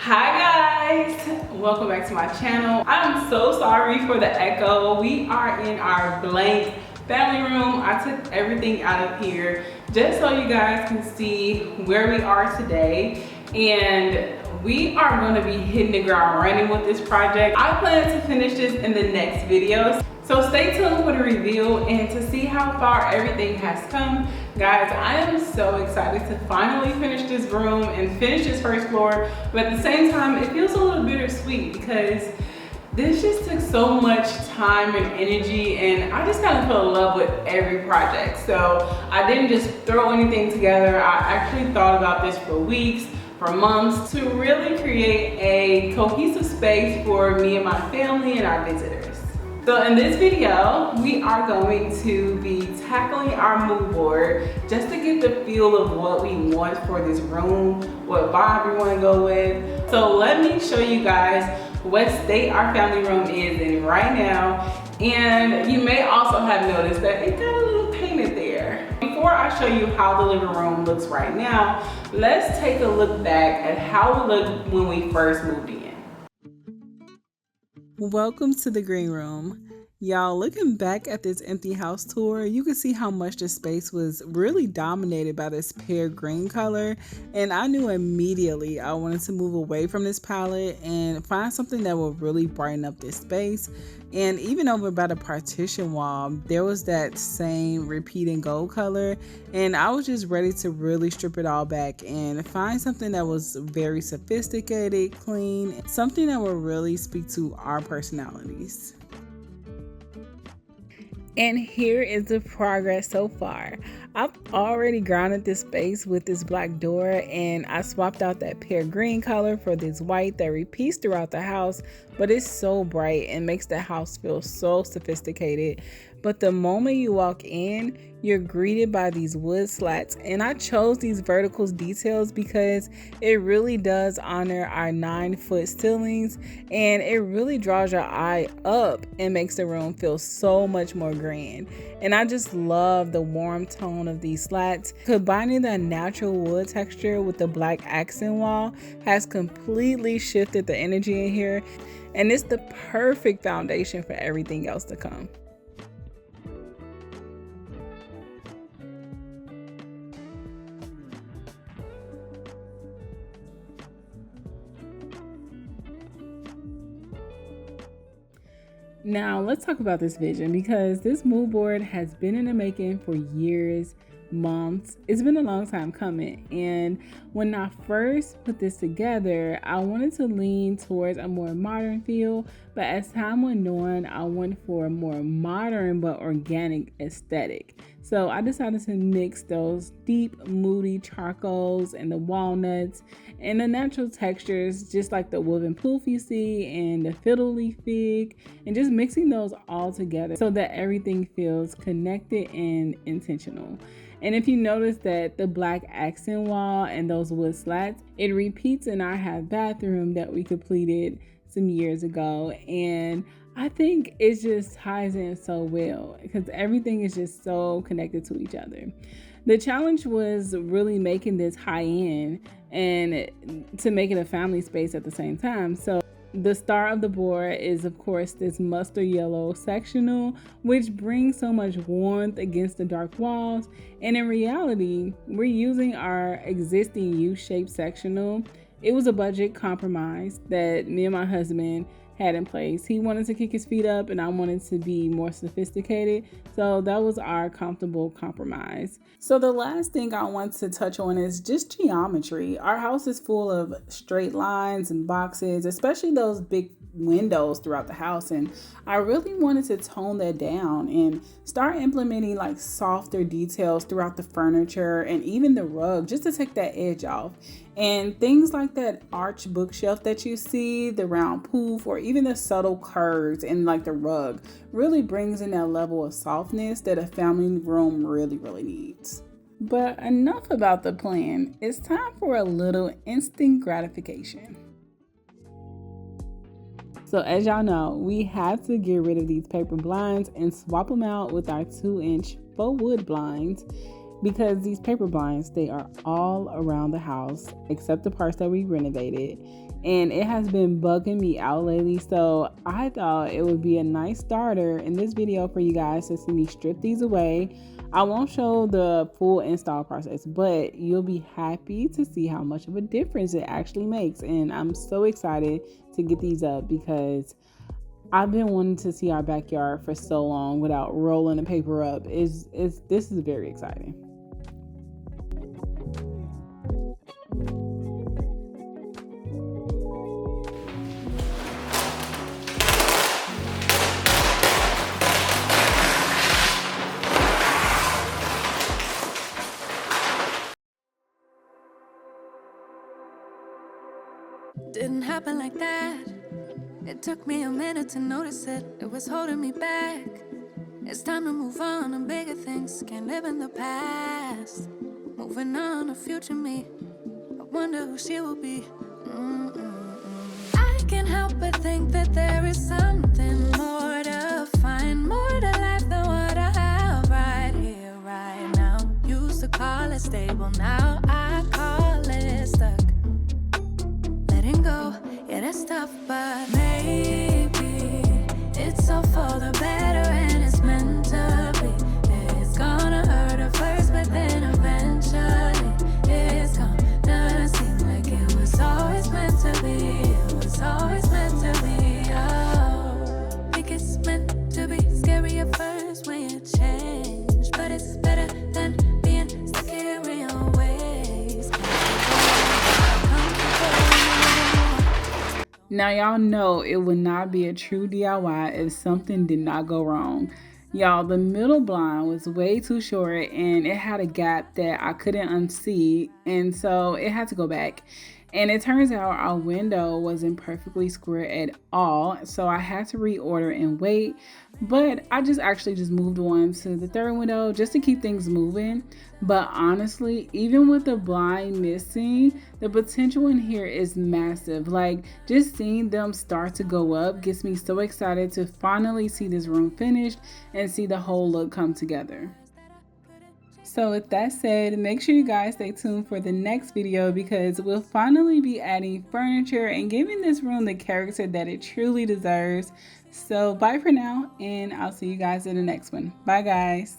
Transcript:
Hi guys, welcome back to my channel. I'm so sorry for the echo. We are in our blank family room. I took everything out of here just so you guys can see where we are today, and we are going to be hitting the ground running with this project. I plan to finish this in the next video, so stay tuned for the reveal and to see how far everything has come. Guys, I am so excited to finally finish this room and finish this first floor, but at the same time it feels a little bittersweet because this just took so much time and energy, and I just kind of fell in love with every project. So I didn't just throw anything together. I actually thought about this for weeks, for months, to really create a cohesive space for me and my family and our visitors. So in this video, we are going to be tackling our mood board just to get the feel of what we want for this room, what vibe we want to go with. So let me show you guys what state our family room is in right now. And you may also have noticed that it got a little painted there. Before I show you how the living room looks right now, let's take a look back at how it looked when we first moved in. Welcome to the green room. Y'all, looking back at this empty house tour, you can see how much the space was really dominated by this pear green color, and I knew immediately I wanted to move away from this palette and find something that will really brighten up this space. And even over by the partition wall, there was that same repeating gold color, and I was just ready to really strip it all back and find something that was very sophisticated, clean, something that will really speak to our personalities. And here is the progress so far. I've already grounded this space with this black door, and I swapped out that pear green color for this white that repeats throughout the house, but it's so bright and makes the house feel so sophisticated. But the moment you walk in, you're greeted by these wood slats, and I chose these vertical details because it really does honor our 9-foot ceilings, and it really draws your eye up and makes the room feel so much more grand. And I just love the warm tone of these slats. Combining the natural wood texture with the black accent wall has completely shifted the energy in here, and it's the perfect foundation for everything else to come. Now let's talk about this vision, because this mood board has been in the making for years, months. It's been a long time coming, and when I first put this together, I wanted to lean towards a more modern feel, but as time went on, I went for a more modern but organic aesthetic. So I decided to mix those deep, moody charcoals and the walnuts and the natural textures, just like the woven poof you see and the fiddle leaf fig, and just mixing those all together so that everything feels connected and intentional. And if you notice that the black accent wall and those wood slats, it repeats in our half bathroom that we completed some years ago. And I think it just ties in so well because everything is just so connected to each other. The challenge was really making this high end and to make it a family space at the same time. So the star of the board is, of course, this mustard yellow sectional, which brings so much warmth against the dark walls. And in reality, we're using our existing U-shaped sectional. It was a budget compromise that me and my husband had in place. He wanted to kick his feet up and I wanted to be more sophisticated. So that was our comfortable compromise. So the last thing I want to touch on is just geometry. Our house is full of straight lines and boxes, especially those big windows throughout the house, and I really wanted to tone that down and start implementing like softer details throughout the furniture and even the rug, just to take that edge off. And things like that arch bookshelf that you see, the round poof, or even the subtle curves in like the rug really brings in that level of softness that a family room really needs. But enough about the plan. It's time for a little instant gratification. So as y'all know, we have to get rid of these paper blinds and swap them out with our 2-inch faux wood blinds. because these paper blinds, they are all around the house except the parts that we renovated. and it has been bugging me out lately. So I thought it would be a nice starter in this video for you guys to see me strip these away. I won't show the full install process, but you'll be happy to see how much of a difference it actually makes. And I'm so excited to get these up because I've been wanting to see our backyard for so long without rolling the paper up. This is very exciting. Didn't happen like that. It took me a minute to notice it. It was holding me back. It's time to move on to bigger things. Can't live in the past. Moving on to future me. I wonder who she will be. I can't help but think that there is something more to find, more to life than what I have right here, right now. Used to call it stable, now I call it stuck. Letting go, yeah, that's tough, but maybe it's all for the better and it's meant to be. It's gonna hurt at first, but then eventually it's gonna seem like it was always meant to be. It was always meant to be. Oh, think it's meant to be. Scary at first when you change, but it's better than being stuck here in your ways. Now y'all know it would not be a true DIY if something did not go wrong. Y'all, the middle blind was way too short and it had a gap that I couldn't unsee, and so it had to go back. And it turns out our window wasn't perfectly square at all, so I had to reorder and wait. But I actually just moved one to the third window just to keep things moving. But honestly, even with the blind missing, the potential in here is massive. Like, just seeing them start to go up gets me so excited to finally see this room finished and see the whole look come together. So with that said, make sure you guys stay tuned for the next video because we'll finally be adding furniture and giving this room the character that it truly deserves. So bye for now, and I'll see you guys in the next one. Bye guys.